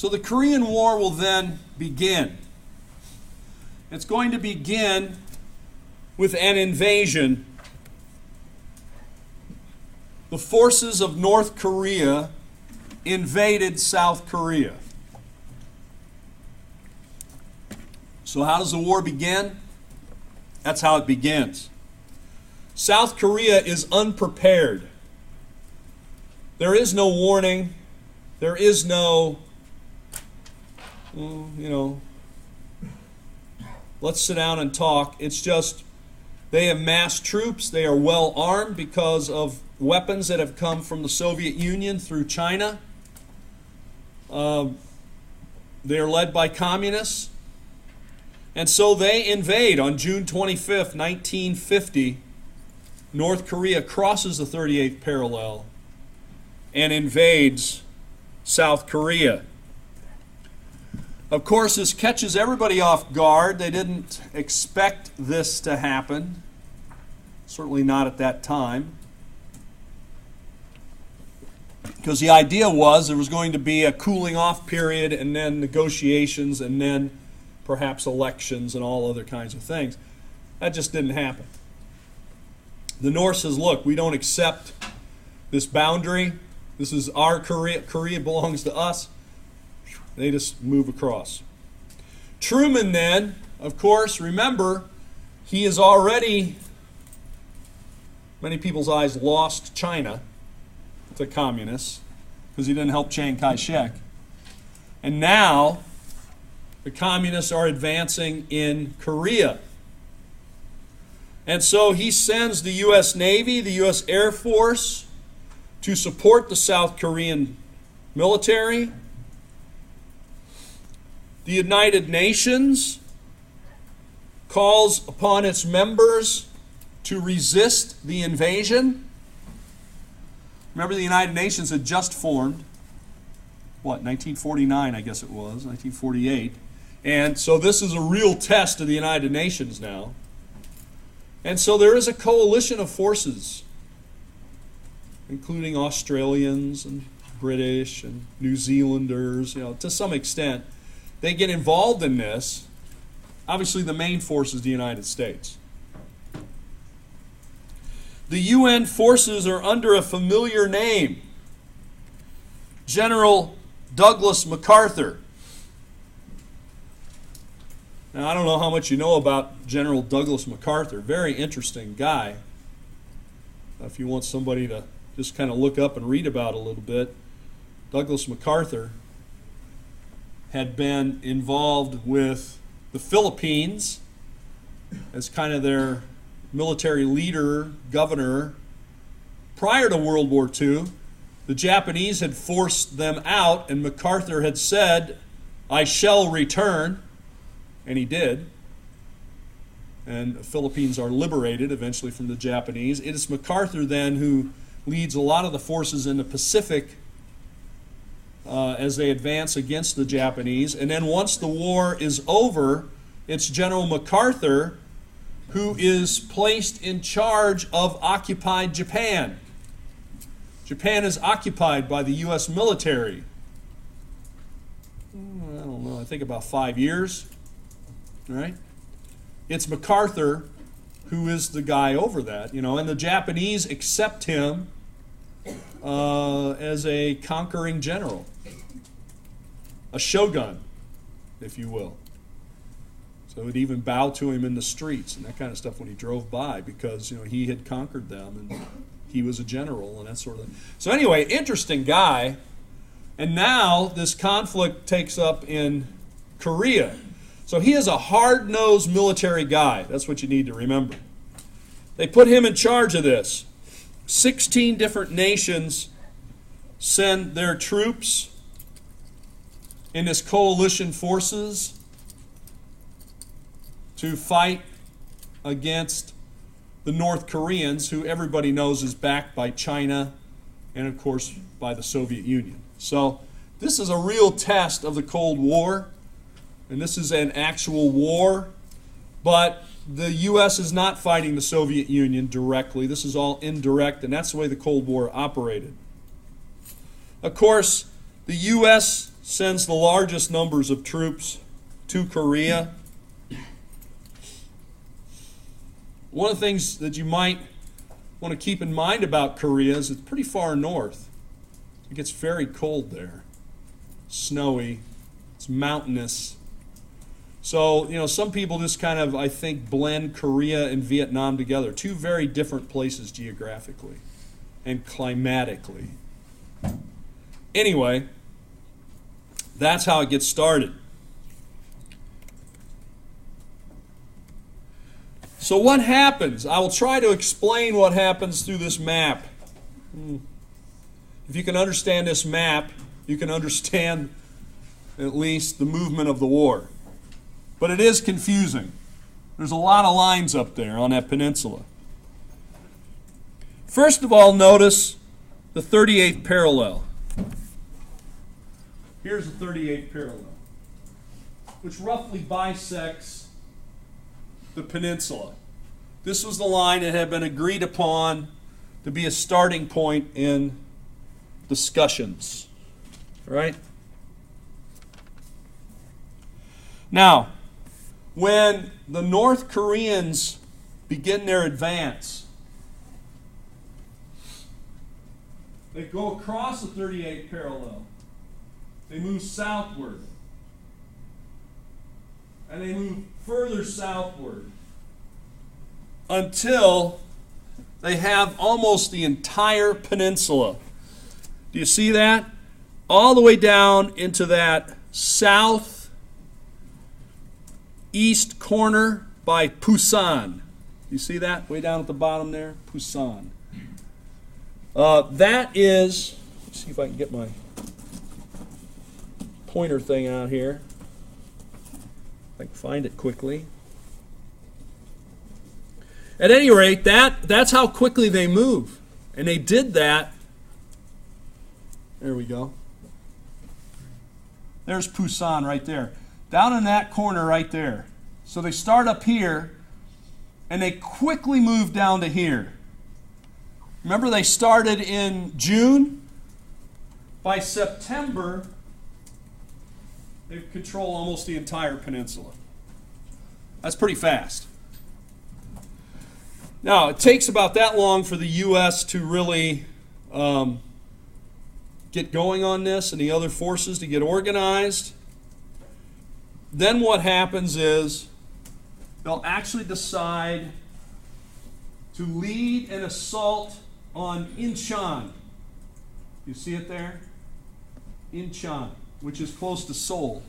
So the Korean War will then begin. It's going to begin with an invasion. The forces of North Korea invaded South Korea. So how does the war begin? That's how it begins. South Korea is unprepared. There is no warning. There is no, let's sit down and talk. It's just they have massed troops. They are well armed because of weapons that have come from the Soviet Union through China. They are led by communists. And so they invade on June 25th, 1950. North Korea crosses the 38th parallel and invades South Korea. Of course, this catches everybody off guard. They didn't expect this to happen. Certainly not at that time. Because the idea was there was going to be a cooling off period and then negotiations and then perhaps elections and all other kinds of things. That just didn't happen. The North says, look, we don't accept this boundary. This is our Korea. Korea belongs to us. They just move across. Truman then, of course, remember, he has already, many people's eyes, lost China to communists because he didn't help Chiang Kai-shek. And now the communists are advancing in Korea. And so he sends the U.S. Navy, the U.S. Air Force to support the South Korean military. The United Nations calls upon its members to resist the invasion. Remember, the United Nations had just formed, 1949, I guess it was, 1948. And so this is a real test of the United Nations now. And so there is a coalition of forces, including Australians and British and New Zealanders, to some extent. They get involved in this. Obviously, the main force is the United States. The UN forces are under a familiar name. General Douglas MacArthur. Now, I don't know how much you know about General Douglas MacArthur. Very interesting guy. If you want somebody to just kind of look up and read about a little bit, Douglas MacArthur had been involved with the Philippines as kind of their military leader, governor. Prior to World War II, the Japanese had forced them out, and MacArthur had said, "I shall return," and he did. And the Philippines are liberated eventually from the Japanese. It is MacArthur then who leads a lot of the forces in the Pacific as they advance against the Japanese. And then once the war is over, it's General MacArthur who is placed in charge of occupied Japan. Japan is occupied by the U.S. military. I don't know, I think about 5 years. All right? It's MacArthur who is the guy over that, and the Japanese accept him as a conquering general, a shogun, if you will. So would even bow to him in the streets and that kind of stuff when he drove by because he had conquered them and he was a general and that sort of thing. So anyway, interesting guy. And now this conflict takes up in Korea. So he is a hard-nosed military guy. That's what you need to remember. They put him in charge of this. 16 different nations send their troops in this coalition forces to fight against the North Koreans, who everybody knows is backed by China and, of course, by the Soviet Union. So this is a real test of the Cold War, and this is an actual war, but the U.S. is not fighting the Soviet Union directly. This is all indirect, and that's the way the Cold War operated. Of course, the U.S. sends the largest numbers of troops to Korea. One of the things that you might want to keep in mind about Korea is it's pretty far north. It gets very cold there, snowy, it's mountainous. So, some people just kind of, I think, blend Korea and Vietnam together. Two very different places geographically and climatically. Anyway, that's how it gets started. So what happens? I will try to explain what happens through this map. If you can understand this map, you can understand at least the movement of the war. But it is confusing. There's a lot of lines up there on that peninsula. First of all, notice the 38th parallel. Here's the 38th parallel, which roughly bisects the peninsula. This was the line that had been agreed upon to be a starting point in discussions. Right? Now, when the North Koreans begin their advance, they go across the 38th parallel. They move southward. And they move further southward until they have almost the entire peninsula. Do you see that? All the way down into that southeast corner by Pusan. You see that? Way down at the bottom there? Pusan. That is, let's see if I can get my pointer thing out here. If I can find it quickly. At any rate, that's how quickly they move. And they did that. There we go. There's Pusan right there. Down in that corner right there. So they start up here, and they quickly move down to here. Remember, they started in June. By September, they control almost the entire peninsula. That's pretty fast. Now, it takes about that long for the U.S. to really get going on this and the other forces to get organized. Then what happens is they'll actually decide to lead an assault on Incheon. You see it there? Incheon, which is close to Seoul.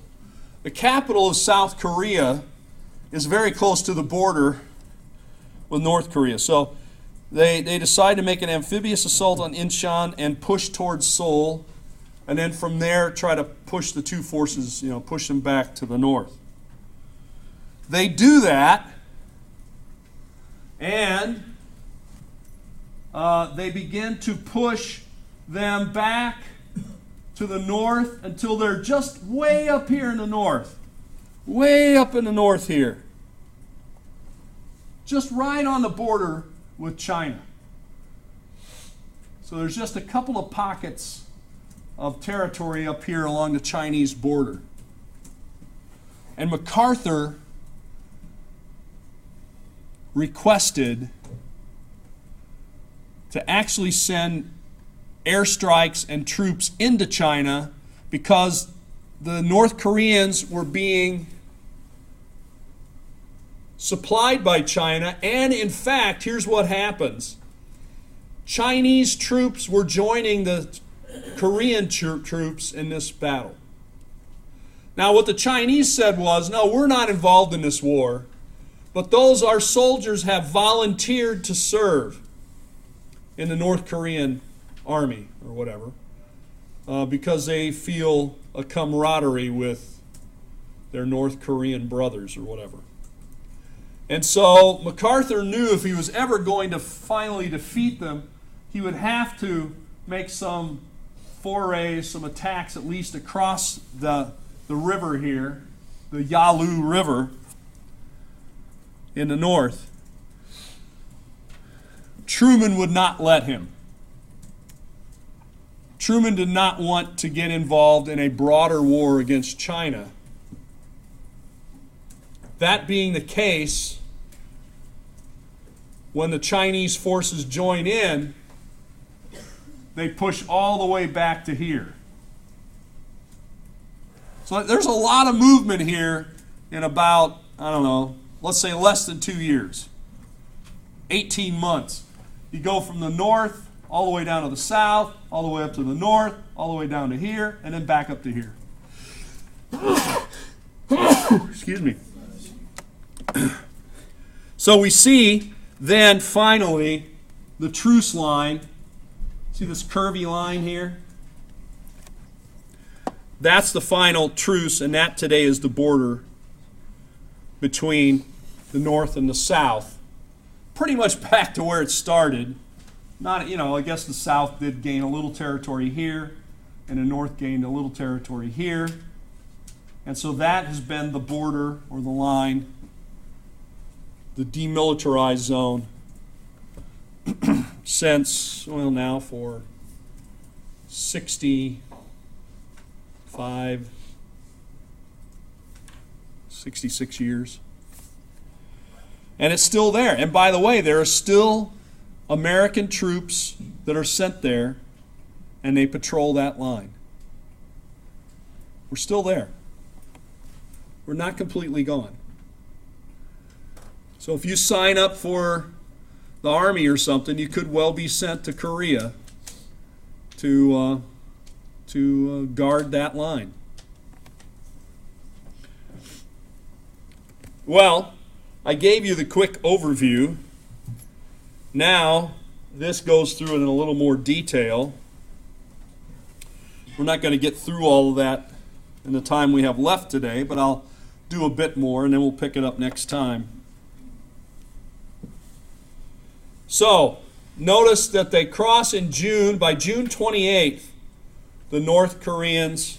The capital of South Korea is very close to the border with North Korea. So they decide to make an amphibious assault on Incheon and push towards Seoul, and then from there try to push the two forces, push them back to the north. They do that, and they begin to push them back to the north until they're just way up here in the north. Way up in the north here. Just right on the border with China. So there's just a couple of pockets of territory up here along the Chinese border. And MacArthur requested to actually send airstrikes and troops into China because the North Koreans were being supplied by China, and in fact, here's what happens. Chinese troops were joining the Korean troops in this battle. Now, what the Chinese said was, no, we're not involved in this war, but our soldiers have volunteered to serve in the North Korean army or whatever because they feel a camaraderie with their North Korean brothers or whatever. And so MacArthur knew if he was ever going to finally defeat them, he would have to make some forays, some attacks at least across the river here, the Yalu River in the north. Truman would not let him. Truman did not want to get involved in a broader war against China. That being the case, when the Chinese forces join in, they push all the way back to here. So there's a lot of movement here in about, I don't know, let's say less than 2 years. 18 months. You go from the north all the way down to the south, all the way up to the north, all the way down to here, and then back up to here. Excuse me. So we see then finally the truce line. See this curvy line here? That's the final truce, and that today is the border between the north and the south. Pretty much back to where it started. Not, I guess the south did gain a little territory here, and the north gained a little territory here. And so that has been the border or the line, the demilitarized zone, since, now for 66 years. And it's still there. And by the way, there are still American troops that are sent there, and they patrol that line. We're still there. We're not completely gone. So if you sign up for the Army or something, you could well be sent to Korea to guard that line. Well, I gave you the quick overview. Now, this goes through it in a little more detail. We're not going to get through all of that in the time we have left today, but I'll do a bit more and then we'll pick it up next time. So, notice that they cross in June. By June 28th, the North Koreans,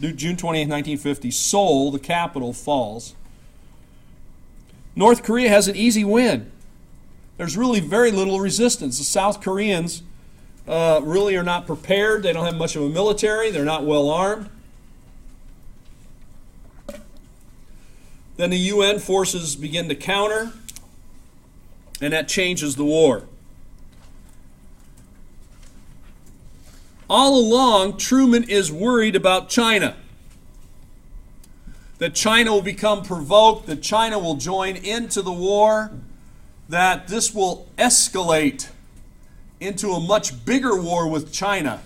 June 28th, 1950, Seoul, the capital, falls. North Korea has an easy win. There's really very little resistance. The South Koreans really are not prepared. They don't have much of a military. They're not well armed. Then the UN forces begin to counter, and that changes the war. All along, Truman is worried about China. That China will become provoked, that China will join into the war, that this will escalate into a much bigger war with China.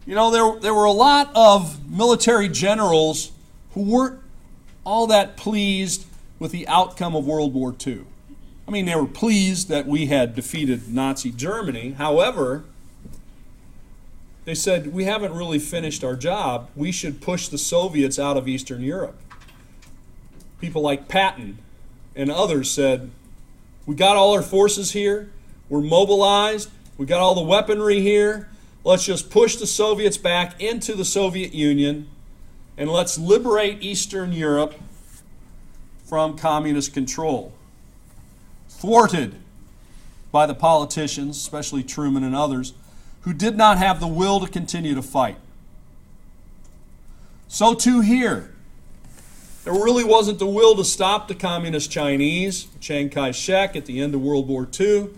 There were a lot of military generals who weren't all that pleased with the outcome of World War II. I mean, they were pleased that we had defeated Nazi Germany. However, they said, we haven't really finished our job. We should push the Soviets out of Eastern Europe. People like Patton and others said, we got all our forces here. We're mobilized. We got all the weaponry here. Let's just push the Soviets back into the Soviet Union, and let's liberate Eastern Europe from communist control. Thwarted by the politicians, especially Truman and others, who did not have the will to continue to fight. So too here. There really wasn't the will to stop the communist Chinese. Chiang Kai-shek at the end of World War II.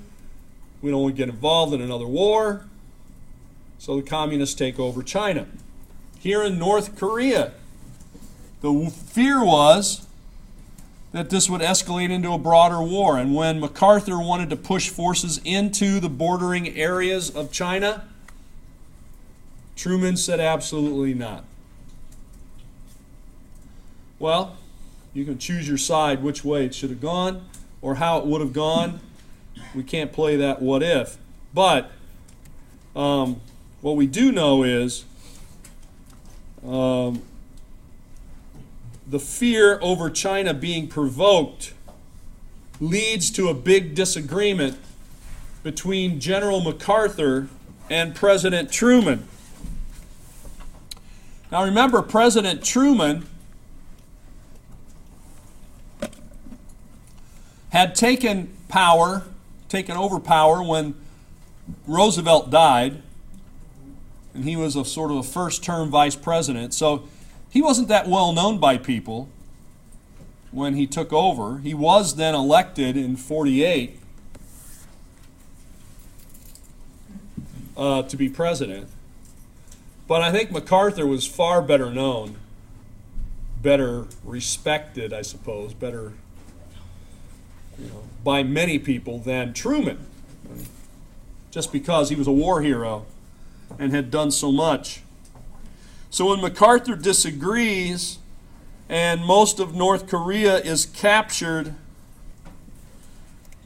We don't want to get involved in another war. So the communists take over China. Here in North Korea, the fear was that this would escalate into a broader war. And when MacArthur wanted to push forces into the bordering areas of China, Truman said absolutely not. Well, you can choose your side which way it should have gone or how it would have gone. We can't play that what if. But what we do know is the fear over China being provoked leads to a big disagreement between General MacArthur and President Truman. Now remember, President Truman had taken power taken over power when Roosevelt died, and he was a sort of a first-term vice president. So he wasn't that well known by people when he took over. He was then elected in 48 to be president. But I think MacArthur was far better known, better respected, I suppose, better, by many people than Truman, just because he was a war hero and had done so much. So when MacArthur disagrees and most of North Korea is captured,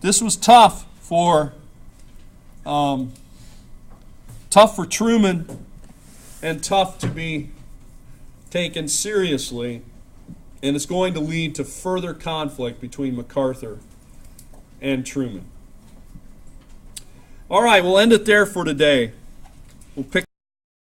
this was tough for Truman and tough to be taken seriously, and it's going to lead to further conflict between MacArthur and Truman. All right, we'll end it there for today. We'll pick